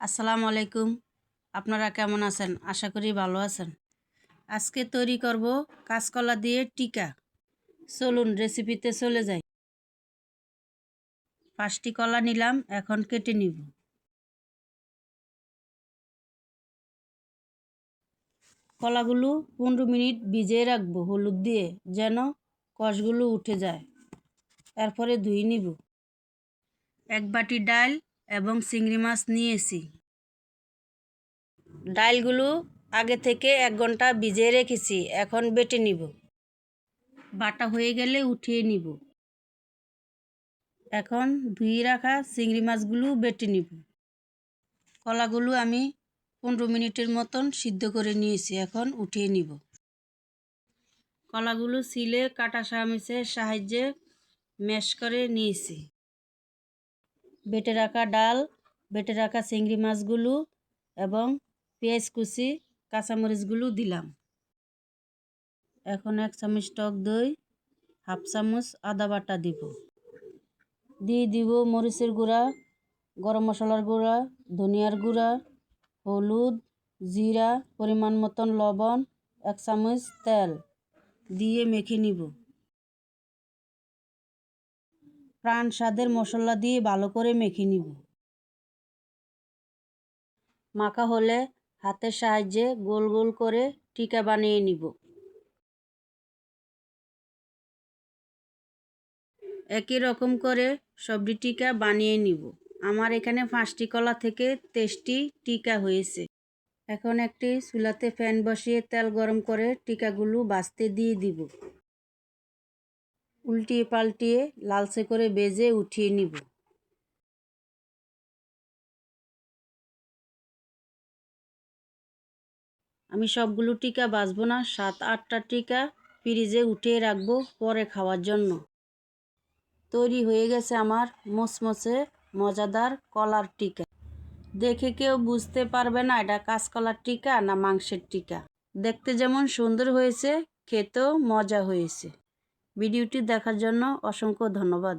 আসসালামু আলাইকুম। আপনারা কেমন আছেন? আশা করি ভালো আছেন। আজকে তৈরি করব কাঁচকলা দিয়ে টিকা। চলুন রেসিপিতে চলে যাই। 5টি কলা নিলাম, এখন কেটে নিব। কলাগুলো 15 মিনিট ভিজিয়ে রাখবো হলুদ দিয়ে, যেন কষগুলো উঠে যায়। এরপরে ধুয়ে নিব। 1 বাটি ডাল এবং চিংড়ি মাছ নিয়েছি। ডালগুলো আগে থেকে 1 ঘন্টা ভিজিয়ে রেখেছি, এখন বেটে নিব। বাটা হয়ে গেলে উঠিয়ে নিব। এখন ধুয়ে রাখা চিংড়ি মাছগুলো বেটে নিব। কলাগুলো আমি 15 মিনিটের মতন সিদ্ধ করে নিয়েছি, এখন উঠিয়ে নিব। কলাগুলো ছিলে কাটা চামচের সাহায্যে ম্যাশ করে নিয়েছি। বেটে রাখা ডাল, বেটে রাখা চিংড়ি মাছগুলো এবং পেঁয়াজ কুচি, কাঁচামরিচগুলো দিলাম। এখন 1 চামচ টক দই, 1/2 চামচ আদা বাটা দিব। দিয়ে দিব মরিচের গুঁড়া, গরম মশলার গুঁড়া, ধনিয়ার গুঁড়া, হলুদ, জিরা, পরিমাণ মতন লবণ, 1 চামচ তেল দিয়ে মেখে নিব। প্রাণ স্বাদের মশলা দিয়ে ভালো করে মেখে নিব। মাখা হলে হাতের সাহায্যে গোল গোল করে টিকা বানিয়ে নিব। একই রকম করে সবটি টিকা বানিয়ে নিব। আমার এখানে 5টি কলা থেকে 23টি টিকা হয়েছে। এখন একটি চুলাতে প্যান বসিয়ে তেল গরম করে টিকাগুলো ভাজতে দিয়ে দিব। উল্টিয়ে পাল্টিয়ে লালচে করে ভেজে উঠিয়ে নিব। আমি সবগুলো টিকা ভাজবো না, 7-8টা টিকা ফ্রিজে উঠিয়ে রাখবো পরে খাওয়ার জন্য। তৈরি হয়ে গেছে আমার মচমচে মজাদার কলার টিকা। দেখে কেউ বুঝতে পারবে না এটা কাঁচকলার টিকা না মাংসের টিকা। দেখতে যেমন সুন্দর হয়েছে, খেতেও মজা হয়েছে। ভিডিওটি দেখার জন্য অসংখ্য ধন্যবাদ।